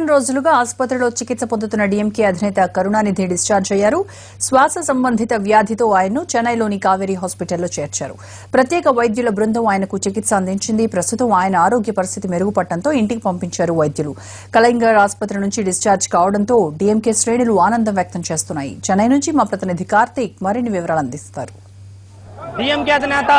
వారం రోజులుగా ఆసుపత్రిలో చికిత్స పొందుతున్న డీఎంకే అధినేత కరుణానిధి డిశ్చార్జ్ అయ్యారు. శ్వాస సంబంధిత వ్యాధితో ఆయన్ను చెన్నైలోని కావేరీ హాస్పిటల్లో చేర్చారు. ప్రత్యేక వైద్యుల బృందం ఆయనకు చికిత్స అందించింది. ప్రస్తుతం ఆయన ఆరోగ్య పరిస్థితి మెరుగుపడటంతో ఇంటికి పంపించారు వైద్యులు. కళింగర్ ఆసుపత్రి నుంచి డిశ్చార్జ్ కావడంతో డీఎంకే శ్రేణులు ఆనందం వ్యక్తం చేస్తున్నాయి. చెన్నై నుంచి మా ప్రతినిధి కార్తీక్ మరిన్ని వివరాలు అందిస్తారు. డీఎంకే అధినేత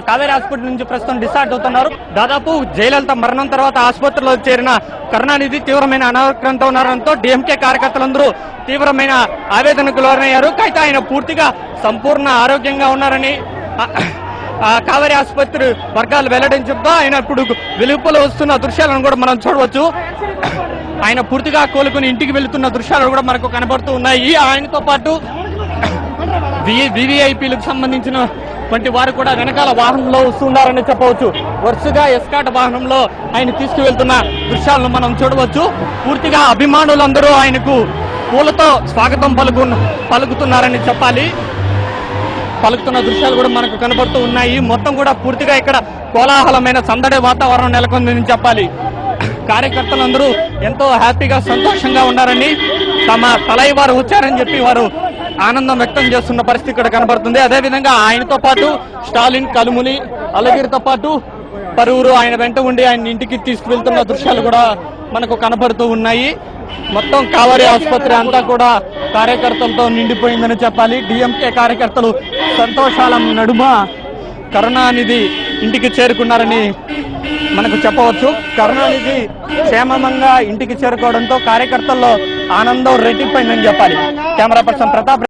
కావేరీ హాస్పిటల్ నుంచి ప్రస్తుతం డిశ్చార్జ్ అవుతున్నారు. దాదాపు జయలలిత మరణం తర్వాత ఆసుపత్రిలో చేరిన కరుణానిధి తీవ్రమైన అనారోగ్యంతో ఉండడంతో డీఎంకే కార్యకర్తలందరూ తీవ్రమైన ఆవేదనకు లోనయ్యారు. అయితే ఆయన పూర్తిగా సంపూర్ణ ఆరోగ్యంగా ఉన్నారని కావేరీ ఆసుపత్రి వర్గాలు వెల్లడించడంతో ఆయన ఇప్పుడు వెలుగులో వస్తున్న దృశ్యాలను కూడా మనం చూడవచ్చు. ఆయన పూర్తిగా కోలుకుని ఇంటికి వెళుతున్న దృశ్యాలు కూడా మనకు కనబడుతూ ఉన్నాయి. ఆయనతో పాటు వివిఐపీలకు సంబంధించిన వంటి వారు కూడా వెనకాల వాహనంలో వస్తున్నారని చెప్పవచ్చు. వరుసగా ఎస్కాట్ వాహనంలో ఆయన తీసుకువెళ్తున్న దృశ్యాలను మనం చూడవచ్చు. పూర్తిగా అభిమానులందరూ ఆయనకు పూలతో స్వాగతం పలుకుతున్నారని చెప్పాలి. పలుకుతున్న దృశ్యాలు కూడా మనకు కనబడుతూ ఉన్నాయి. మొత్తం కూడా పూర్తిగా ఇక్కడ కోలాహలమైన సందడి వాతావరణం నెలకొందని చెప్పాలి. కార్యకర్తలందరూ ఎంతో హ్యాపీగా సంతోషంగా ఉన్నారని, తమ తలై వారు వచ్చారని చెప్పి వారు ఆనందం వ్యక్తం చేస్తున్న పరిస్థితి ఇక్కడ కనబడుతుంది. అదేవిధంగా ఆయనతో పాటు స్టాలిన్, కలుముని, అలగిరితో పాటు పలువురు ఆయన వెంట ఉండి ఆయన ఇంటికి తీసుకువెళ్తున్న దృశ్యాలు కూడా మనకు కనబడుతూ ఉన్నాయి. మొత్తం కావేరీ ఆసుపత్రి అంతా కూడా కార్యకర్తలతో నిండిపోయిందని చెప్పాలి. డీఎంకే కార్యకర్తలు సంతోషాల నడుమ కరుణానిధి ఇంటికి చేరుకున్నారని మనకు చెప్పవచ్చు. కరుణానిధి క్షేమంగా ఇంటికి చేరుకోవడంతో కార్యకర్తల్లో ఆనందం రెట్టిపోయిందని చెప్పాలి. Camera person Pratap.